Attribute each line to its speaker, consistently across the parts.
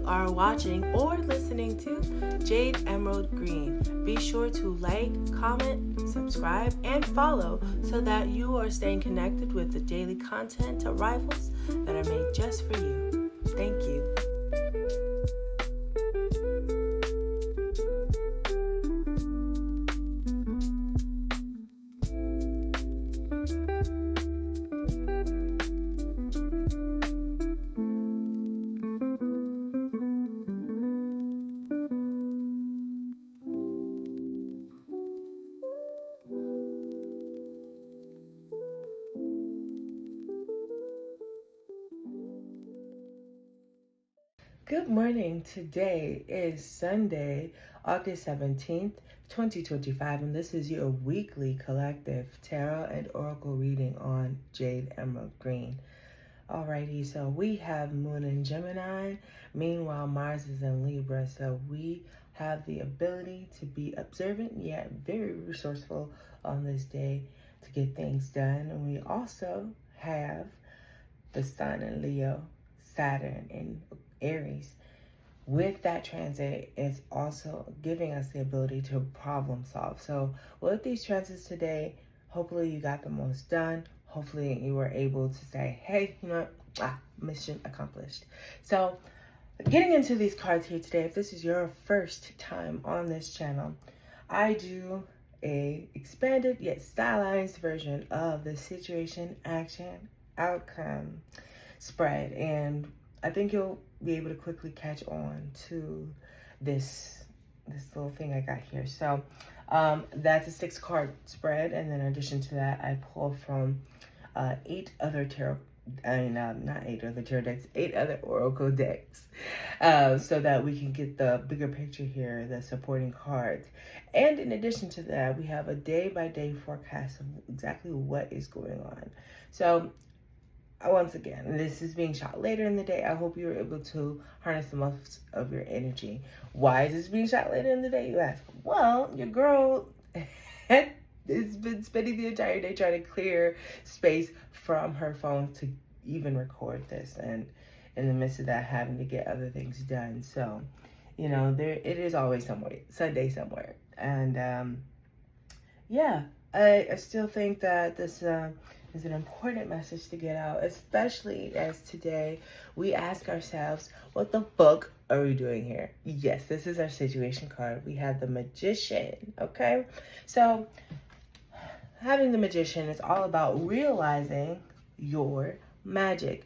Speaker 1: You are watching or listening to Jade Emerald Green. Be sure to like, comment, subscribe, and follow so that you are staying connected with the daily content arrivals that are made just for you. Thank you. Good morning. Today is Sunday, August 17th, 2025, and this is your weekly collective tarot and oracle reading on Jade Emerald Green. Alrighty, so we have Moon in Gemini. Meanwhile, Mars is in Libra, so we have the ability to be observant yet very resourceful on this day to get things done. And we also have the Sun in Leo, Saturn in Aries. With that transit, it's also giving us the ability to problem solve. So with these transits today, hopefully you got the most done. Hopefully you were able to say, hey, you know what? Mission accomplished. So getting into these cards here today, if this is your first time on this channel, I do a expanded yet stylized version of the situation, action, outcome spread. And I think you'll be able to quickly catch on to this little thing I got here. So that's a 6-card spread, and then in addition to that, I pull from 8 other tarot, not 8 other tarot decks, 8 other oracle decks, so that we can get the bigger picture here, the supporting cards. And in addition to that, we have a day-by-day forecast of exactly what is going on. So once again, this is being shot later in the day. I hope you were able to harness the most of your energy. Why is this being shot later in the day, you ask? Well, your girl has been spending the entire day trying to clear space from her phone to even record this, and in the midst of that, having to get other things done. So, you know, it is always Sunday somewhere. And yeah, I still think that this is an important message to get out, especially as today we ask ourselves, what the fuck are we doing here? Yes, this is our situation card. We have the Magician, okay? So having the Magician is all about realizing your magic.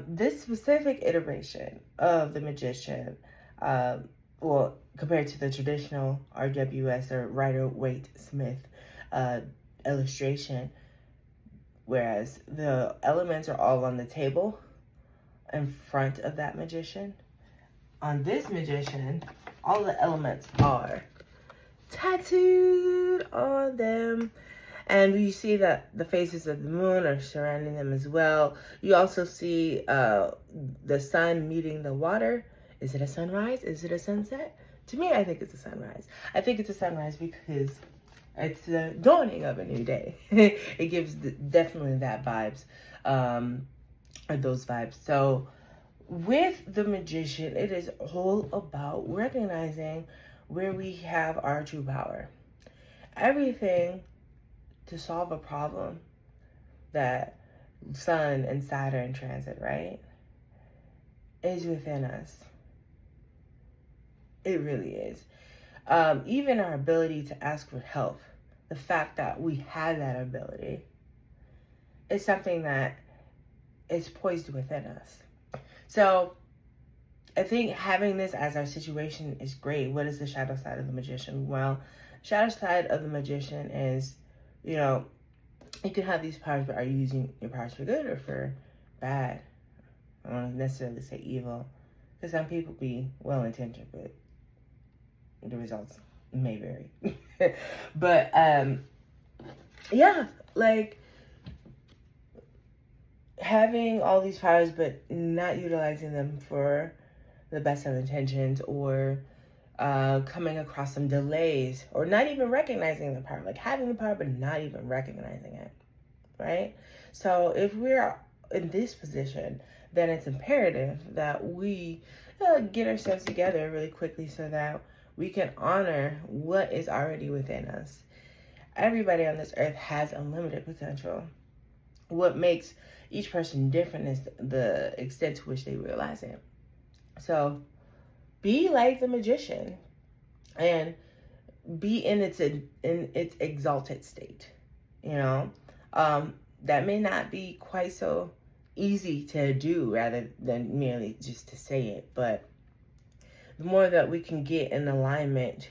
Speaker 1: This specific iteration of the Magician, well, compared to the traditional RWS or Rider-Waite-Smith illustration, whereas the elements are all on the table in front of that Magician. On this Magician, all the elements are tattooed on them. And you see that the faces of the moon are surrounding them as well. You also see the sun meeting the water. Is it a sunrise? Is it a sunset? To me, I think it's a sunrise. I think it's a sunrise because it's the dawning of a new day. It gives definitely that vibes, or those vibes. So with the Magician, it is all about recognizing where we have our true power. Everything to solve a problem that Sun and Saturn transit, right, is within us. It really is. Even our ability to ask for help, the fact that we have that ability is something that is poised within us. So I think having this as our situation is great. What is the shadow side of the Magician? Well, shadow side of the Magician is, you know, you can have these powers, but are you using your powers for good or for bad? I don't necessarily say evil, because some people be well-intentioned, but the results may vary. But yeah, like having all these powers but not utilizing them for the best of intentions, or coming across some delays, or not even recognizing the power, like having the power but not even recognizing it, right? So if we're in this position, then it's imperative that we get ourselves together really quickly so that we can honor what is already within us. Everybody on this earth has unlimited potential. What makes each person different is the extent to which they realize it. So be like the magician and be in its exalted state. You know, that may not be quite so easy to do rather than merely just to say it, but the more that we can get in alignment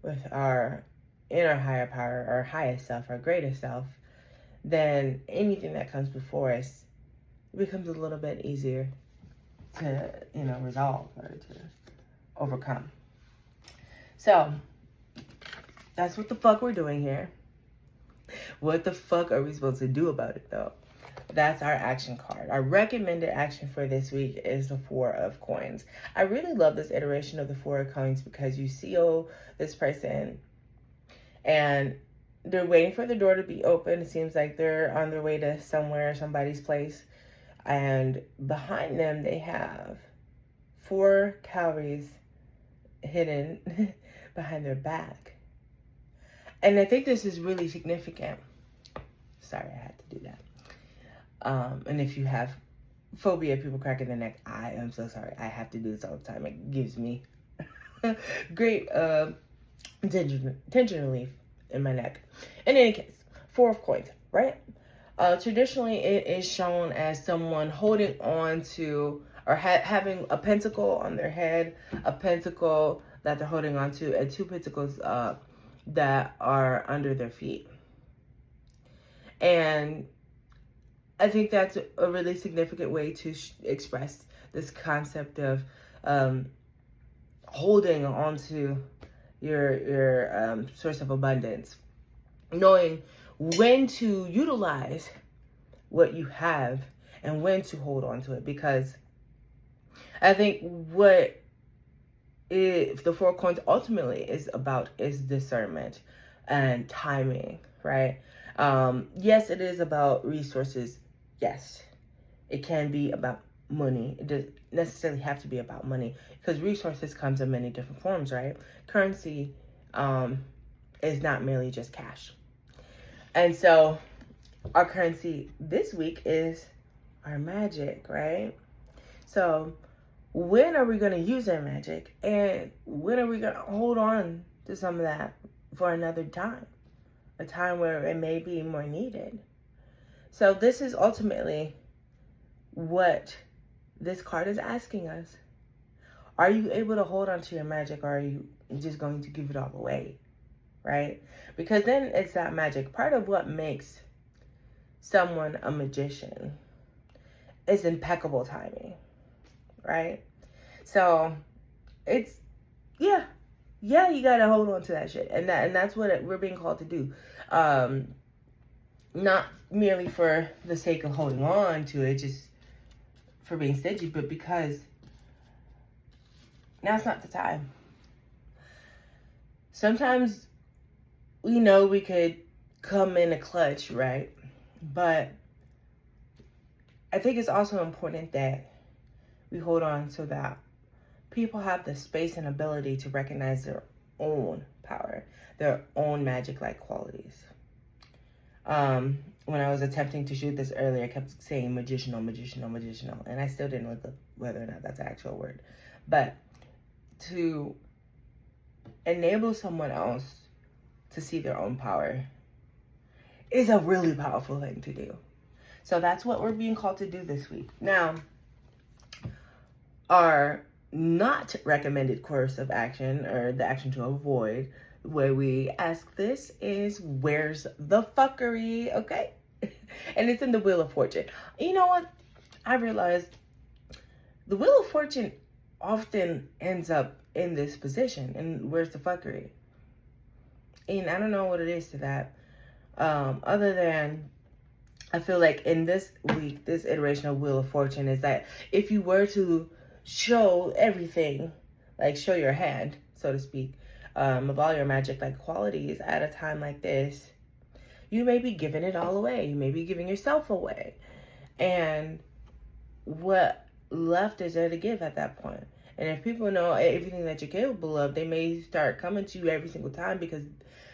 Speaker 1: with our inner higher power, our highest self, our greatest self, then anything that comes before us becomes a little bit easier to, resolve or to overcome. So that's what the fuck we're doing here. What the fuck are we supposed to do about it, though? That's our action card. Our recommended action for this week is the Four of Coins. I really love this iteration of the Four of Coins because you see this person and they're waiting for the door to be open. It seems like they're on their way to somewhere, somebody's place. And behind them, they have 4 calories hidden behind their back. And I think this is really significant. Sorry, I had to do that. And if you have phobia of people cracking their neck, I am so sorry. I have to do this all the time. It gives me great tension relief in my neck. In any case, 4 of Coins, right? Traditionally, it is shown as someone holding on to or having a pentacle on their head, a pentacle that they're holding on to, and 2 pentacles that are under their feet. And I think that's a really significant way to express this concept of holding onto your source of abundance, knowing when to utilize what you have and when to hold on to it. Because I think what the 4 Coins ultimately is about is discernment and timing, right? Yes, it is about resources. Yes, it can be about money. It doesn't necessarily have to be about money because resources comes in many different forms, right? Currency is not merely just cash. And so our currency this week is our magic, right? So when are we going to use our magic? And when are we going to hold on to some of that for another time? A time where it may be more needed. So this is ultimately what this card is asking us. Are you able to hold on to your magic, or are you just going to give it all away? Right? Because then it's that magic. Part of what makes someone a magician is impeccable timing. Right? So it's, you gotta hold on to that shit. And that's what we're being called to do. Not merely for the sake of holding on to it, just for being stingy, but because now's not the time. Sometimes we know we could come in a clutch, right? But I think it's also important that we hold on so that people have the space and ability to recognize their own power, their own magic-like qualities. When I was attempting to shoot this earlier, I kept saying magicianal, and I still didn't look up whether or not that's an actual word. But to enable someone else to see their own power is a really powerful thing to do. So that's what we're being called to do this week. Now, our not recommended course of action, or the action to avoid, where we ask this is, where's the fuckery? Okay. And it's in the Wheel of Fortune. You know what? I realized the Wheel of Fortune often ends up in this position. And where's the fuckery? And I don't know what it is to that. Other than I feel like in this week, this iteration of Wheel of Fortune is that if you were to show everything, like show your hand, so to speak, of all your magic-like qualities at a time like this, you may be giving it all away. You may be giving yourself away. And what left is there to give at that point? And if people know everything that you're capable of, they may start coming to you every single time because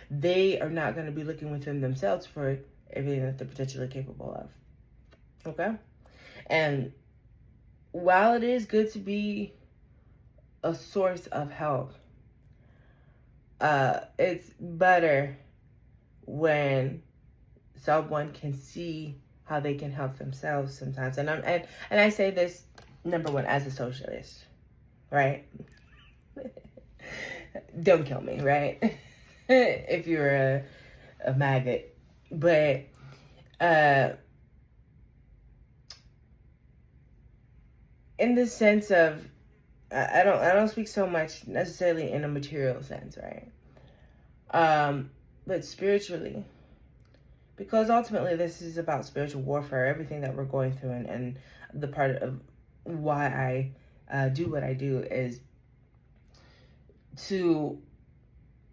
Speaker 1: they are not going to be looking within themselves for everything that they're potentially capable of. Okay? And while it is good to be a source of help, it's better when someone can see how they can help themselves sometimes. And I say this, number one, as a socialist, right? Don't kill me, right? If you're a maggot. But in the sense of, I don't speak so much necessarily in a material sense, right? But spiritually, because ultimately this is about spiritual warfare, everything that we're going through, and the part of why I do what I do is to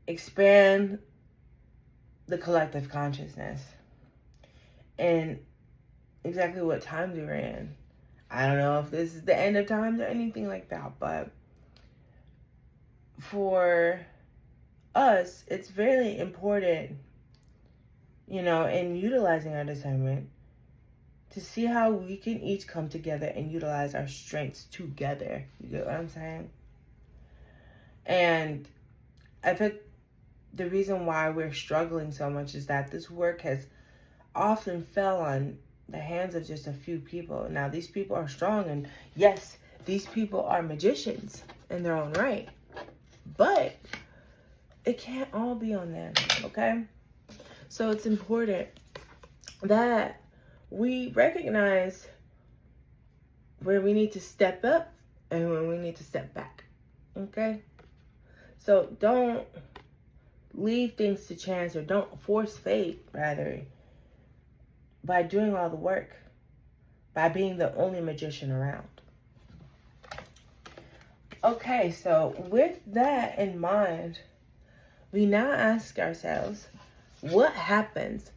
Speaker 1: expand the collective consciousness and exactly what times we're in. I don't know if this is the end of times or anything like that, but for us, it's very important, you know, in utilizing our discernment, to see how we can each come together and utilize our strengths together. You get what I'm saying? And I think the reason why we're struggling so much is that this work has often fell on the hands of just a few people. Now, these people are strong, and yes, these people are magicians in their own right, but it can't all be on them, okay? So it's important that we recognize where we need to step up and when we need to step back, okay? So don't leave things to chance, or don't force fate, rather, by doing all the work, by being the only magician around. Okay, so with that in mind, we now ask ourselves, what happens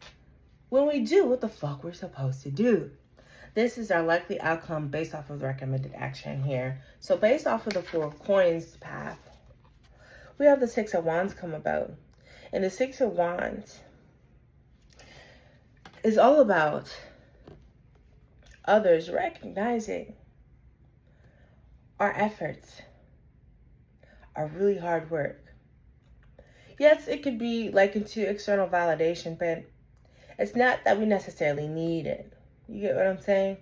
Speaker 1: when we do what the fuck we're supposed to do? This is our likely outcome based off of the recommended action here. So based off of the Four of Coins path, we have the Six of Wands come about. And the Six of Wands is all about others recognizing our efforts, our really hard work. Yes, it could be likened to external validation, but it's not that we necessarily need it. You get what I'm saying?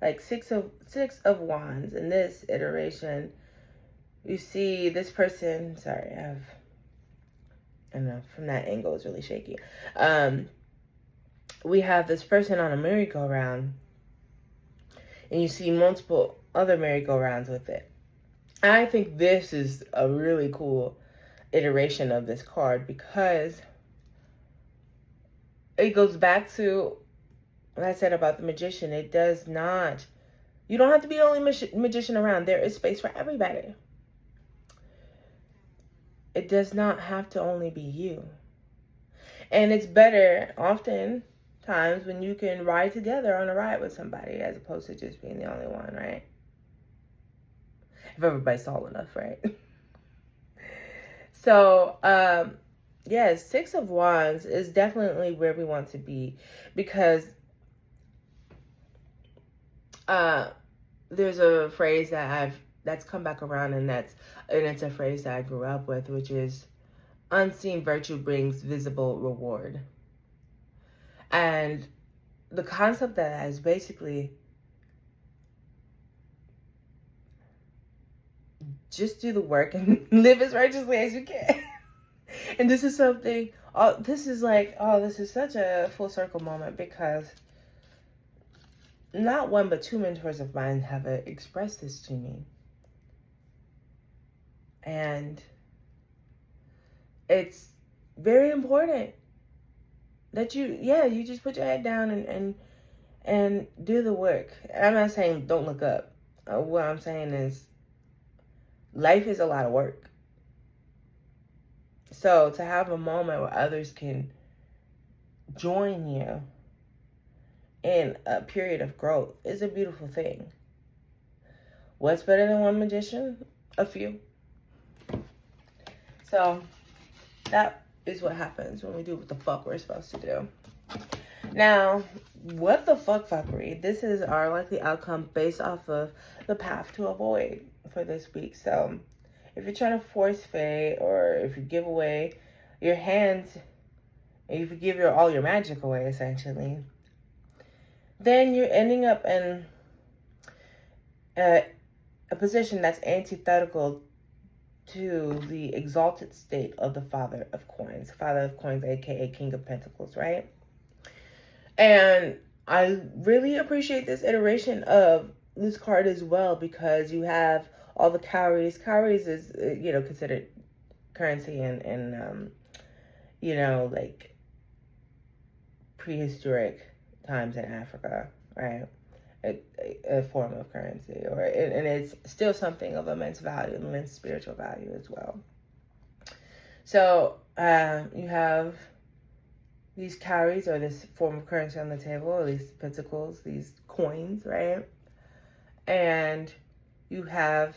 Speaker 1: Like Six of Wands in this iteration, you see this person, sorry, I don't know, from that angle it's really shaky. We have this person on a merry-go-round, and you see multiple other merry-go-rounds with it. I think this is a really cool iteration of this card because it goes back to what I said about the magician. It does not, you don't have to be the only magician around. There is space for everybody. It does not have to only be you. And it's better often times when you can ride together on a ride with somebody as opposed to just being the only one, right? If everybody's tall enough, right? So, yes, Six of Wands is definitely where we want to be because there's a phrase that's come back around, and it's a phrase that I grew up with, which is unseen virtue brings visible reward. And the concept that is basically just do the work and live as righteously as you can. And this is something, this is such a full circle moment because not one but two mentors of mine have expressed this to me. And it's very important that you just put your head down and do the work. I'm not saying don't look up. What I'm saying is life is a lot of work. So to have a moment where others can join you in a period of growth is a beautiful thing. What's better than one magician? A few. So that is what happens when we do what the fuck we're supposed to do. Now, what the fuckery? This is our likely outcome based off of the path to avoid for this week. So if you're trying to force fade, or if you give away your hands, and if you give all your magic away, essentially, then you're ending up in a position that's antithetical to the exalted state of the Father of Coins. Father of Coins, aka King of Pentacles, right? And I really appreciate this iteration of this card as well, because you have all the cowries. Cowries is, considered currency in like prehistoric times in Africa, right? A form of currency, and it's still something of immense value, immense spiritual value as well. So you have these cowries, or this form of currency on the table, or these pentacles, these coins, right? And you have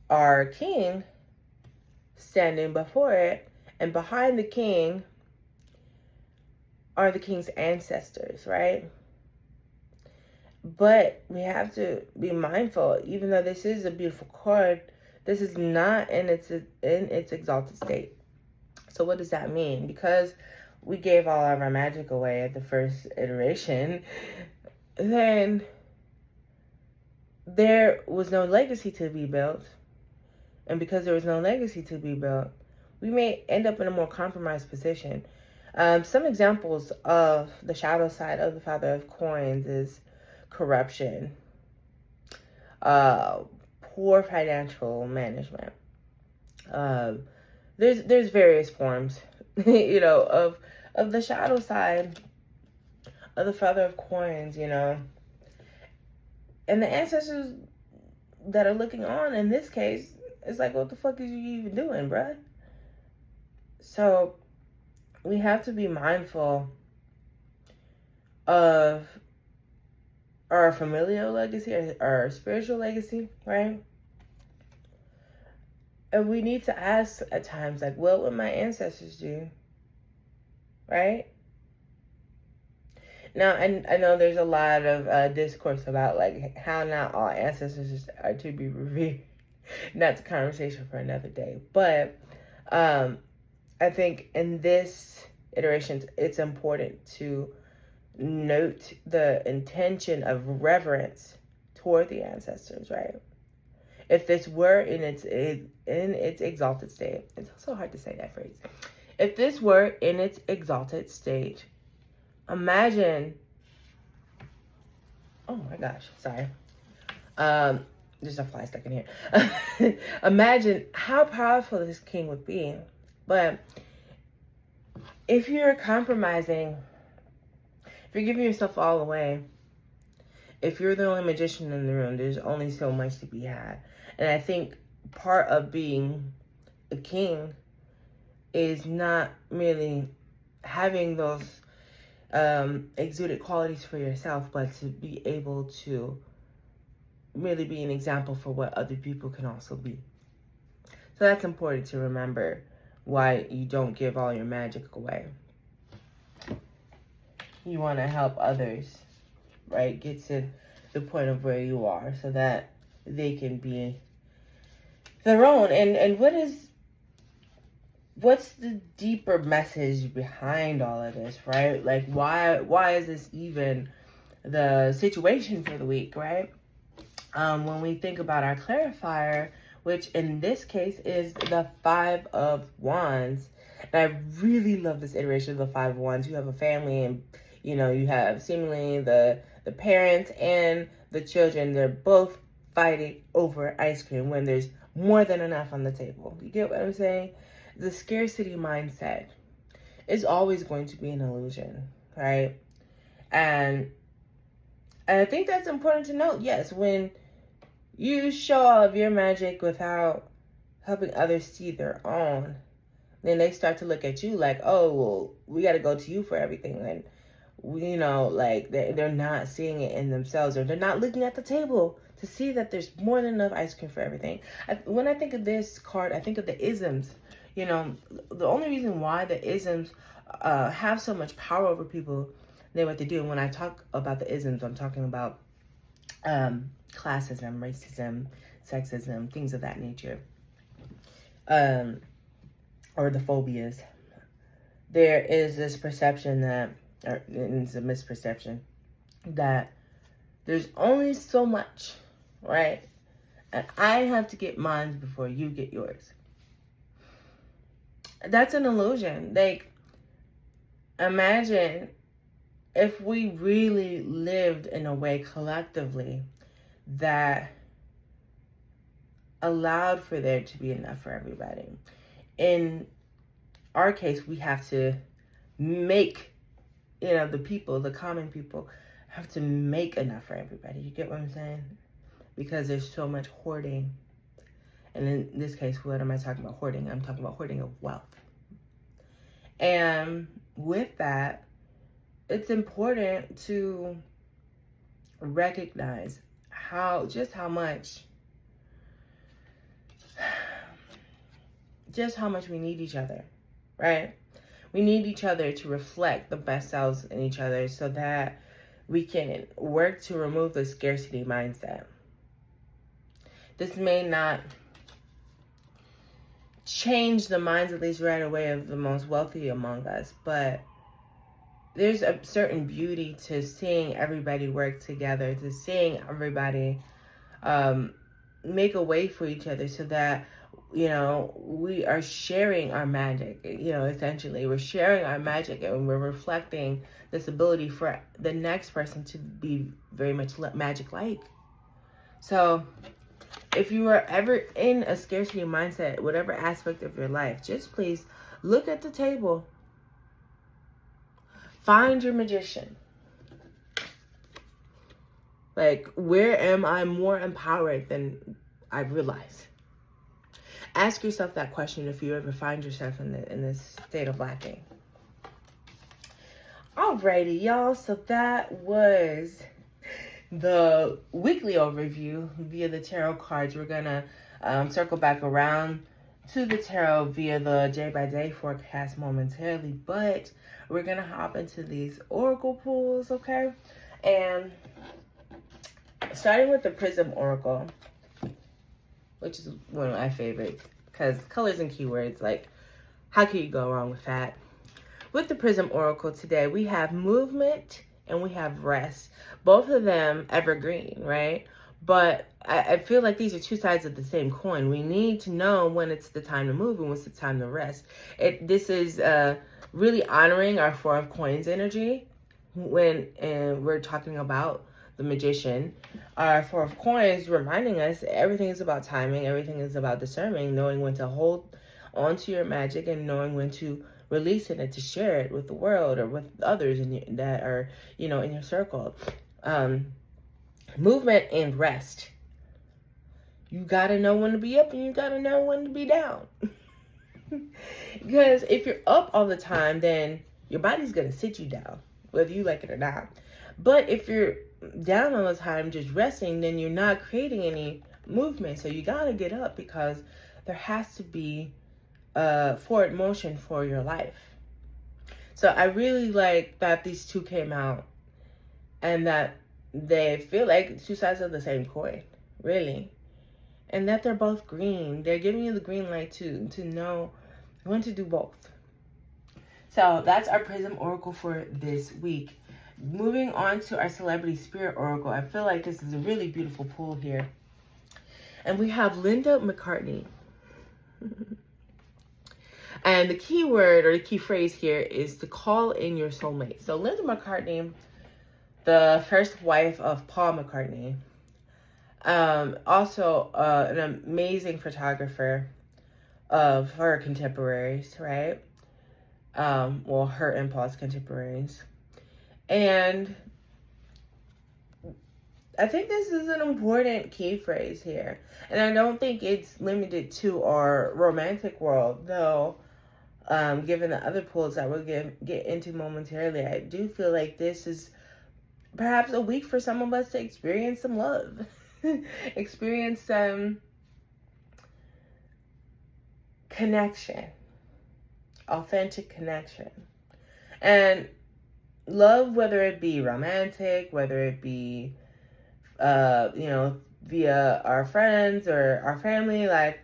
Speaker 1: our king standing before it, and behind the king are the king's ancestors, right? But we have to be mindful, even though this is a beautiful card, this is not in its exalted state. So what does that mean? Because we gave all of our magic away at the first iteration, then there was no legacy to be built. And because there was no legacy to be built, we may end up in a more compromised position. Some examples of the shadow side of the Father of Coins is corruption, poor financial management. There's various forms, of the shadow side of the Father of Coins, and the ancestors that are looking on in this case, it's like, what the fuck is you even doing, bruh? So we have to be mindful of our familial legacy, our spiritual legacy, right? And we need to ask at times, like, what would my ancestors do? Right? Now, I know there's a lot of discourse about, like, how not all ancestors are to be revered. That's a conversation for another day. But I think in this iteration, it's important to note the intention of reverence toward the ancestors, right? If this were in its exalted state, it's also hard to say that phrase. If this were in its exalted state, imagine, oh my gosh, sorry. There's a fly stuck in here. Imagine how powerful this king would be. But if you're compromising, if you're giving yourself all away, if you're the only magician in the room, there's only so much to be had. And I think part of being a king is not merely having those exuded qualities for yourself, but to be able to really be an example for what other people can also be. So that's important to remember, why you don't give all your magic away. You want to help others, right? Get to the point of where you are so that they can be their own. And what's the deeper message behind all of this, right? Like, why is this even the situation for the week, right? When we think about our clarifier, which in this case is the Five of Wands. And I really love this iteration of the Five of Wands. You have a family, and you have seemingly the parents and the children. They're both fighting over ice cream when there's more than enough on the table. You get what I'm saying? The scarcity mindset is always going to be an illusion, right? And I think that's important to note. Yes, when you show all of your magic without helping others see their own, then they start to look at you like, oh, well, we got to go to you for everything. And you know, like they're not seeing it in themselves, or they're not looking at the table to see that there's more than enough ice cream for everything. When I think of this card, I think of the isms. You know, the only reason why the isms have so much power over people, they what they do. And when I talk about the isms, I'm talking about classism, racism, sexism, things of that nature, or the phobias. There is this perception that, or it's a misperception, that there's only so much, right? And I have to get mine before you get yours. That's an illusion. Like, imagine if we really lived in a way collectively that allowed for there to be enough for everybody. In our case, we have to make, you know, the people, the common people, have to make enough for everybody. You get what I'm saying? Because there's so much hoarding. And in this case, what am I talking about hoarding? I'm talking about hoarding of wealth. And with that, it's important to recognize how much we need each other, right? We need each other to reflect the best selves in each other so that we can work to remove the scarcity mindset. This may not change the minds, at least right away, of the most wealthy among us, but there's a certain beauty to seeing everybody work together, to seeing everybody make a way for each other so that, you know, we are sharing our magic. You know, essentially, we're sharing our magic and we're reflecting this ability for the next person to be very much magic-like. So if you are ever in a scarcity mindset, whatever aspect of your life, just please look at the table. Find your magician. Like, where am I more empowered than I realize? Ask yourself that question if you ever find yourself in this state of lacking. Alrighty, y'all. So that was the weekly overview via the tarot cards. We're going to circle back around to the tarot via the day-by-day forecast momentarily. But we're going to hop into these oracle pulls, okay? And starting with the Prism Oracle, which is one of my favorites, because colors and keywords, like, how can you go wrong with that? With the Prism Oracle today, we have movement and we have rest. Both of them evergreen, right? But I feel like these are two sides of the same coin. We need to know when it's the time to move and when it's the time to rest. This is really honoring our Four of Coins energy when we're talking about the Magician. Our Four of Coins reminding us everything is about timing, everything is about discerning, knowing when to hold onto your magic and knowing when to release it and to share it with the world or with others that are, you know, in your circle. Movement and rest. You gotta know when to be up and you gotta know when to be down. Because if you're up all the time, then your body's gonna sit you down, whether you like it or not. But if you're down all the time just resting, then you're not creating any movement. So you gotta get up because there has to be forward motion for your life. So I really like that these two came out and that they feel like two sides of the same coin, really. And that they're both green. They're giving you the green light to know when to do both. So that's our Prism Oracle for this week. Moving on to our Celebrity Spirit Oracle. I feel like this is a really beautiful pull here. And we have Linda McCartney. And the key word or the key phrase here is to call in your soulmate. So Linda McCartney, the first wife of Paul McCartney, also an amazing photographer of her contemporaries, right? Well, her and Paul's contemporaries. And I think this is an important key phrase here. And I don't think it's limited to our romantic world, though. Given the other pulls that we'll get into momentarily, I do feel like this is perhaps a week for some of us to experience some love, experience some connection, authentic connection. And love, whether it be romantic, whether it be, via our friends or our family, like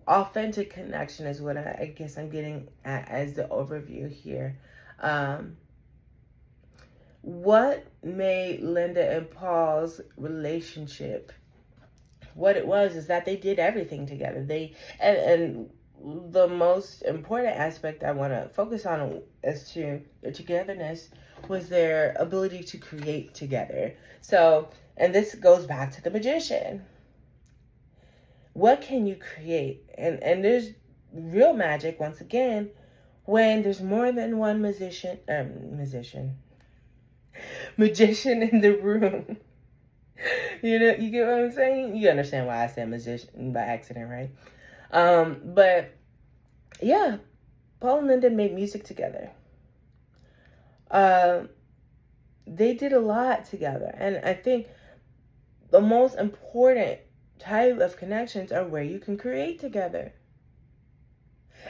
Speaker 1: authentic connection is what I guess I'm getting at as the overview here. What made Linda and Paul's relationship what it was is that they did everything together. And the most important aspect I want to focus on as to their togetherness was their ability to create together. So, and this goes back to the magician. What can you create? And there's real magic, once again, when there's more than one magician in the room. You get what I'm saying? You understand why I said magician by accident, right? But yeah, Paul and Linda made music together. They did a lot together. And I think the most important type of connections are where you can create together.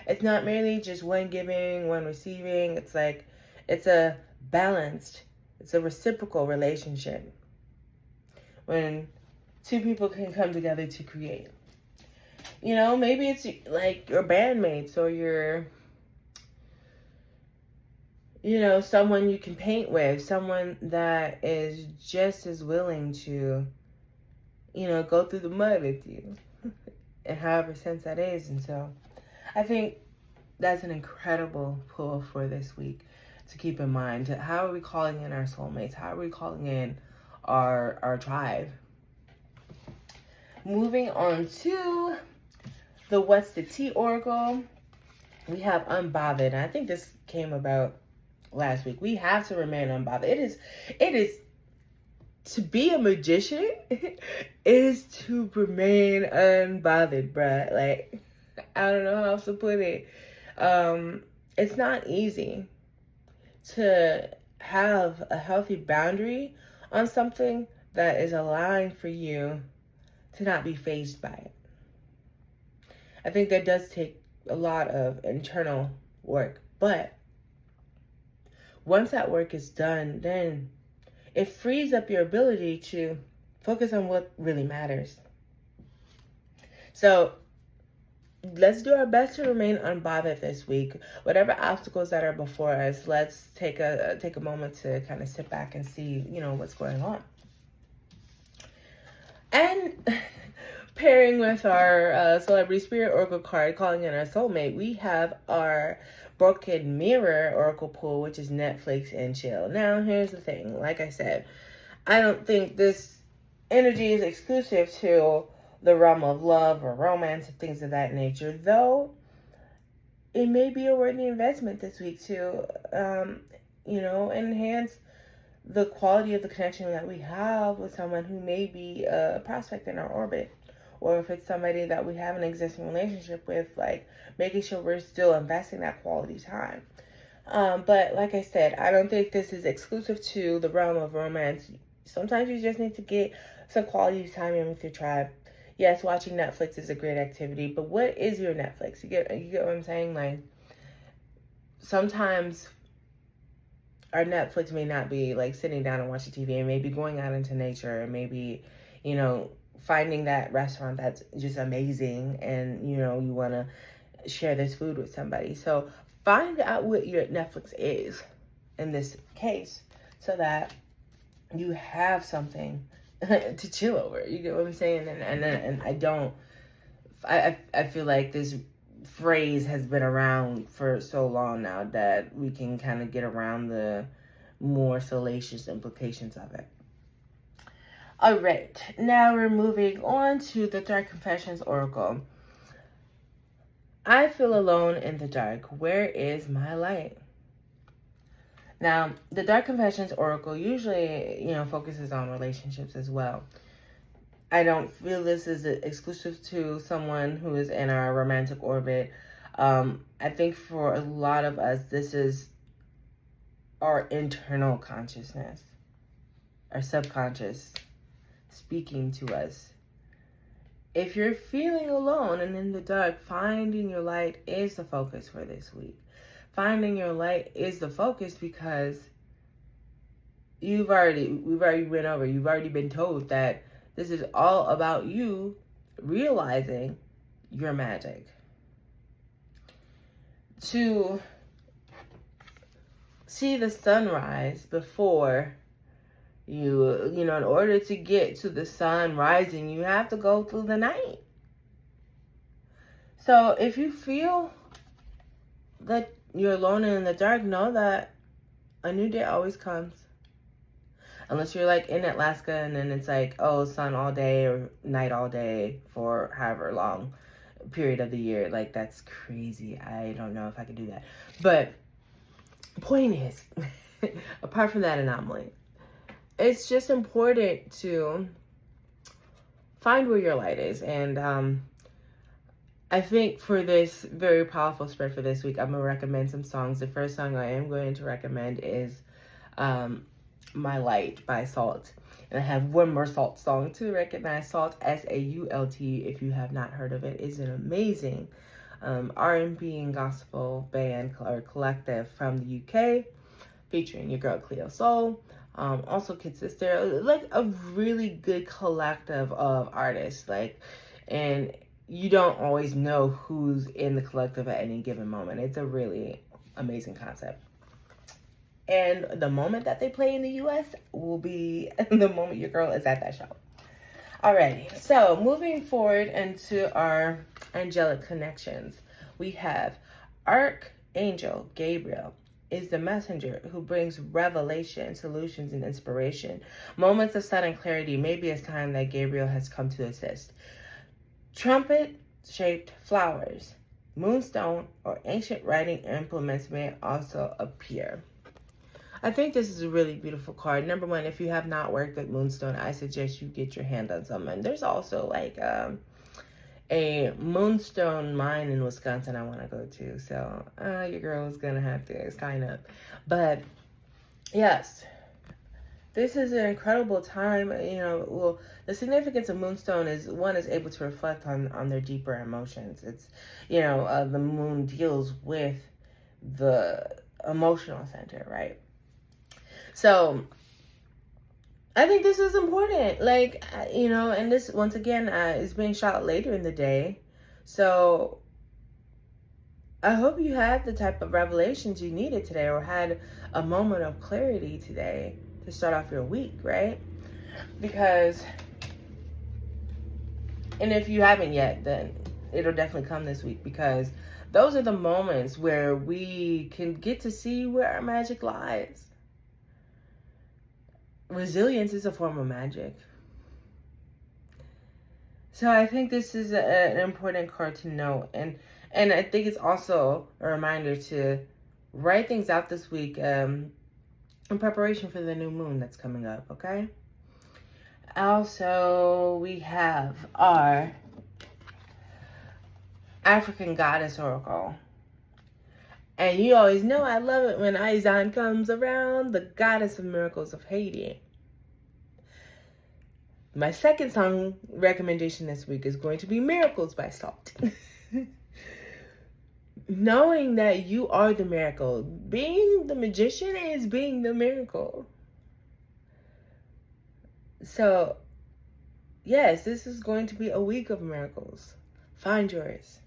Speaker 1: It's not merely just one giving, one receiving. It's like, it's a balanced, it's a reciprocal relationship. When two people can come together to create. Maybe it's like your bandmates or your, someone you can paint with, someone that is just as willing to, go through the mud with you, and however sense that is. And so I think that's an incredible pull for this week to keep in mind. How are we calling in our soulmates? How are we calling in our tribe? Moving on to the What's the Tea Oracle, we have unbothered. And I think this came about last week. We have to remain unbothered. It is to be a magician is to remain unbothered, bruh. Like, I don't know how else to put it. It's not easy to have a healthy boundary on something that is allowing for you to not be fazed by it. I think that does take a lot of internal work, but once that work is done, then it frees up your ability to focus on what really matters. So let's do our best to remain unbothered this week. Whatever obstacles that are before us, let's take a moment to kind of sit back and see, what's going on. And pairing with our Celebrity Spirit Oracle card, calling in our soulmate, we have our Broken Mirror Oracle pool, which is Netflix and chill. Now, here's the thing. Like I said, I don't think this energy is exclusive to the realm of love or romance and things of that nature, though it may be a worthy investment this week to, enhance the quality of the connection that we have with someone who may be a prospect in our orbit, or if it's somebody that we have an existing relationship with, like making sure we're still investing that quality time. But like I said, I don't think this is exclusive to the realm of romance. Sometimes you just need to get some quality time in with your tribe. Yes, watching Netflix is a great activity, but what is your Netflix? You get what I'm saying? Like, sometimes our Netflix may not be like sitting down and watching TV, and maybe going out into nature, and maybe, finding that restaurant that's just amazing, and, you want to share this food with somebody. So find out what your Netflix is in this case, so that you have something to chill over. You get what I'm saying? And I feel like this phrase has been around for so long now that we can kind of get around the more salacious implications of it. All right, now we're moving on to the Dark Confessions Oracle. I feel alone in the dark. Where is my light? Now, the Dark Confessions Oracle usually, focuses on relationships as well. I don't feel this is exclusive to someone who is in our romantic orbit. I think for a lot of us, this is our internal consciousness, our subconscious speaking to us. If you're feeling alone and in the dark, finding your light is the focus for this week. Finding your light is the focus because we've already been told that this is all about you realizing your magic. To see the sunrise before you know, in order to get to the sun rising, you have to go through the night. So if you feel that you're alone and in the dark, know that a new day always comes. Unless you're like in Alaska and then it's like, oh, sun all day or night all day for however long period of the year. Like, that's crazy. I don't know if I could do that. But point is, apart from that anomaly, it's just important to find where your light is. And I think for this very powerful spread for this week, I'm going to recommend some songs. The first song I am going to recommend is My Light by Salt. And I have one more Salt song to recognize. Salt, S-A-U-L-T, if you have not heard of it, is an amazing R&B and gospel band or collective from the UK, featuring your girl Cleo Soul. Also Kid Sister, like a really good collective of artists. Like, and you don't always know who's in the collective at any given moment. It's a really amazing concept. And the moment that they play in the US will be the moment your girl is at that show. Alrighty, so moving forward into our angelic connections, we have Archangel Gabriel is the messenger who brings revelation, solutions, and inspiration. Moments of sudden clarity may be a sign that Gabriel has come to assist. Trumpet-shaped flowers, moonstone, or ancient writing implements may also appear. I think this is a really beautiful card. Number one, if you have not worked with moonstone, I suggest you get your hand on some. And there's also like a moonstone mine in Wisconsin I want to go to. So your girl is going to have to sign up. But yes, this is an incredible time. You know, well, the significance of moonstone is one is able to reflect on their deeper emotions. It's, you know, the moon deals with the emotional center, right? So I think this is important. Like, you know, and this, once again, is being shot later in the day. So I hope you had the type of revelations you needed today, or had a moment of clarity today to start off your week, right? Because, and if you haven't yet, then it'll definitely come this week, because those are the moments where we can get to see where our magic lies. Resilience is a form of magic. So I think this is an important card to note. And I think it's also a reminder to write things out this week in preparation for the new moon that's coming up, okay? Also, we have our African Goddess Oracle. And you always know I love it when Izan comes around, the goddess of miracles of Haiti. My second song recommendation this week is going to be Miracles by Salt. Knowing that you are the miracle. Being the magician is being the miracle. So, yes, this is going to be a week of miracles. Find yours.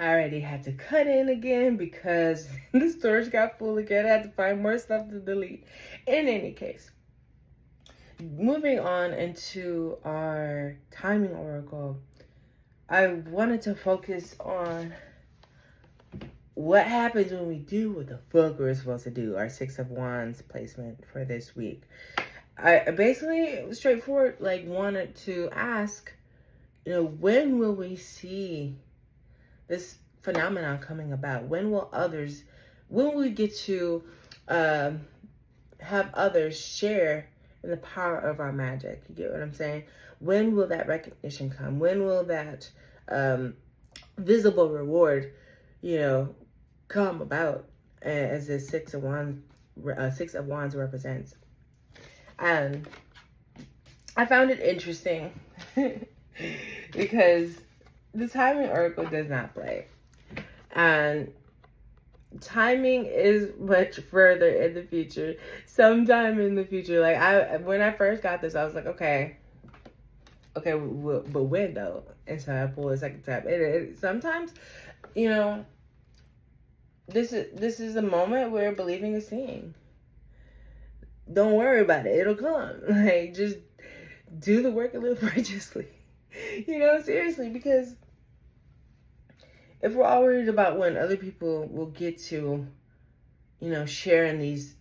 Speaker 1: I already had to cut in again because the storage got full again. I had to find more stuff to delete. In any case, moving on into our timing oracle, I wanted to focus on what happens when we do what the fuck we're supposed to do. Our Six of Wands placement for this week. I basically, straightforward, like, wanted to ask, you know, when will we see this phenomenon coming about? When will we get to have others share in the power of our magic? You get what I'm saying? When will that recognition come? When will that visible reward come about, as the Six of Wands represents. And I found it interesting because the timing oracle does not play. And timing is much further in the future. Sometime in the future. Like, when I first got this, I was like, okay, but when though? And so I pulled a second time. Sometimes, this is a moment where believing is seeing. Don't worry about it. It'll come. Like, just do the work and live righteously. Seriously, because if we're all worried about when other people will get to, share in these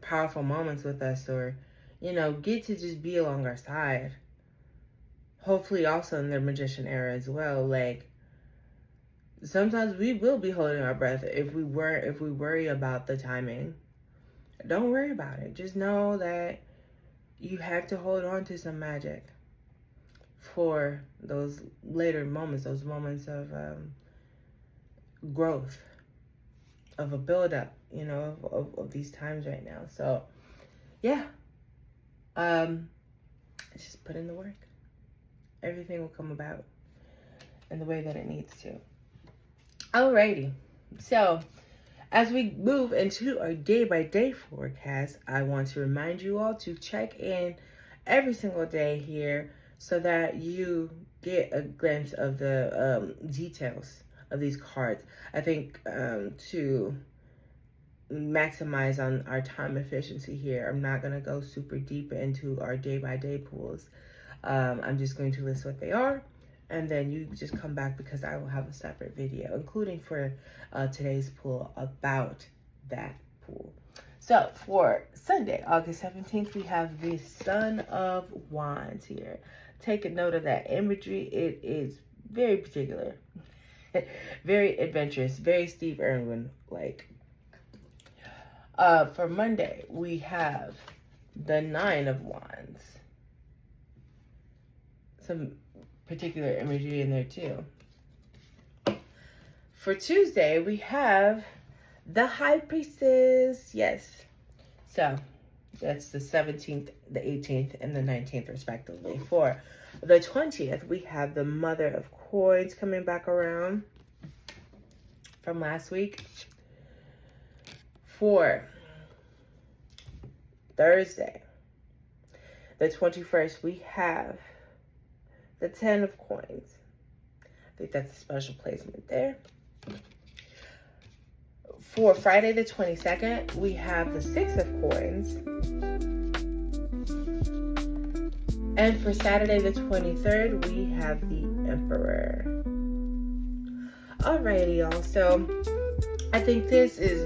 Speaker 1: powerful moments with us, or, get to just be along our side, hopefully also in their magician era as well, like, sometimes we will be holding our breath if we worry about the timing. Don't worry about it. Just know that you have to hold on to some magic for those later moments, those moments of growth, of a build-up, of these times right now. So, yeah. Just put in the work. Everything will come about in the way that it needs to. Alrighty. So, as we move into our day-by-day forecast, I want to remind you all to check in every single day here so that you get a glimpse of the details of these cards. I think to maximize on our time efficiency here, I'm not going to go super deep into our day-by-day pools. I'm just going to list what they are, and then you just come back because I will have a separate video, including for today's pool, about that pool. So for Sunday, August 17th, we have the Son of Wands here. Take a note of that imagery. It is very particular, very adventurous, very Steve Irwin-like. For Monday, we have the Nine of Wands. Some particular imagery in there too. For Tuesday, we have the High Priestess. Yes. So that's the 17th, the 18th, and the 19th, respectively. For the 20th, we have the Mother of Coins coming back around from last week. For Thursday, the 21st, we have the 10 of Coins. I think that's a special placement there. For Friday the 22nd, we have the 6 of Coins. And for Saturday the 23rd, we have the Emperor. Alrighty, y'all. So I think this is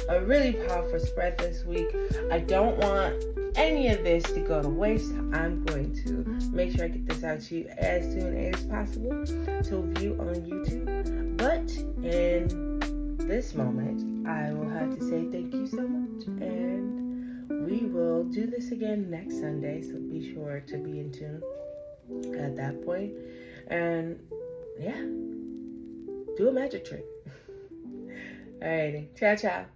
Speaker 1: a really powerful spread this week. I don't want any of this to go to waste. I'm going to make sure I get this out to you as soon as possible to view on YouTube. But in this moment, I will have to say thank you so much, and we will do this again next Sunday, so be sure to be in tune at that point. And yeah, do a magic trick. Alrighty, ciao ciao.